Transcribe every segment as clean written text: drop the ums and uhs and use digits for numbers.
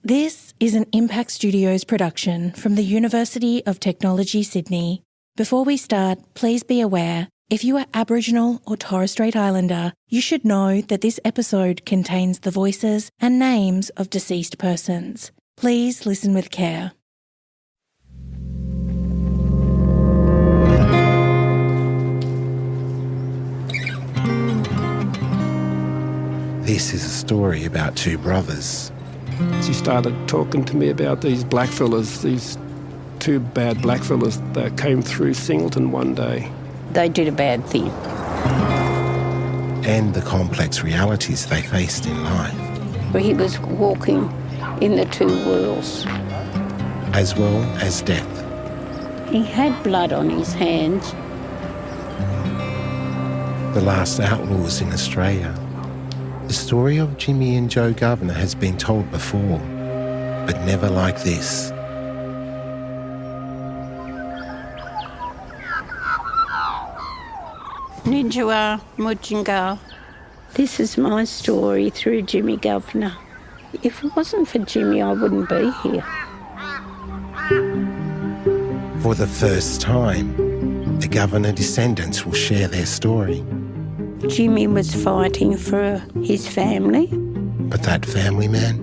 This is an Impact Studios production from the University of Technology, Sydney. Before we start, please be aware, if you are Aboriginal or Torres Strait Islander, you should know that this episode contains the voices and names of deceased persons. Please listen with care. This is a story about two brothers. She started talking to me about these blackfellas, these two bad blackfellas that came through Singleton one day. They did a bad thing. And the complex realities they faced in life. He was walking in the two worlds. As well as death. He had blood on his hands. The Last Outlaws in Australia. The story of Jimmy and Joe Governor has been told before, but never like this. Ninjawa Mujinga. This is my story through Jimmy Governor. If it wasn't for Jimmy, I wouldn't be here. For the first time, the Governor descendants will share their story. Jimmy was fighting for his family. But that family man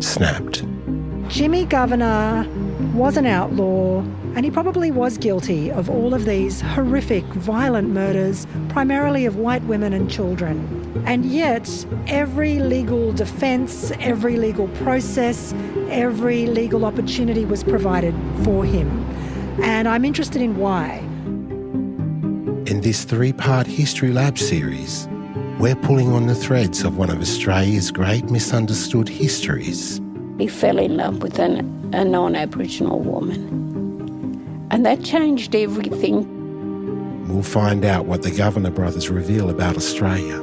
snapped. Jimmy Governor was an outlaw, and he probably was guilty of all of these horrific, violent murders, primarily of white women and children. And yet, every legal defence, every legal process, every legal opportunity was provided for him. And I'm interested in why. In this three-part History Lab series, we're pulling on the threads of one of Australia's great misunderstood histories. He fell in love with a non-Aboriginal woman. And that changed everything. We'll find out what the Governor brothers reveal about Australia,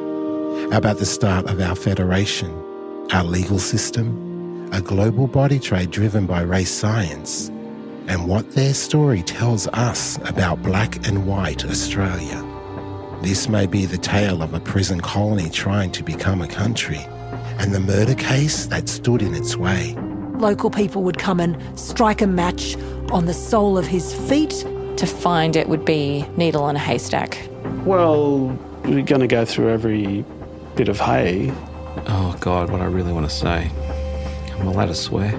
about the start of our federation, our legal system, a global body trade driven by race science, and what their story tells us about black and white Australia. This may be the tale of a prison colony trying to become a country, and the murder case that stood in its way. Local people would come and strike a match on the sole of his feet. To find it would be needle in a haystack. Well, we're going to go through every bit of hay. Oh, God, what I really want to say. I'm allowed to swear.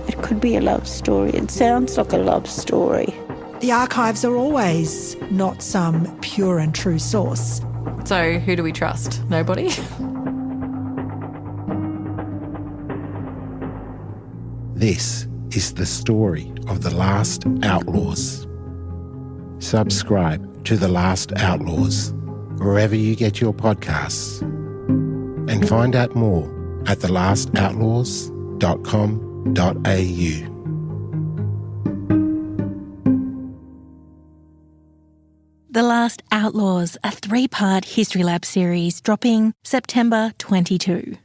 It could be a love story. It sounds like a love story. The archives are always not some pure and true source. So who do we trust? Nobody? This is the story of the Last Outlaws. Subscribe to The Last Outlaws wherever you get your podcasts, and find out more at thelastoutlaws.com.au. The Last Outlaws, a three-part History Lab series dropping September 22.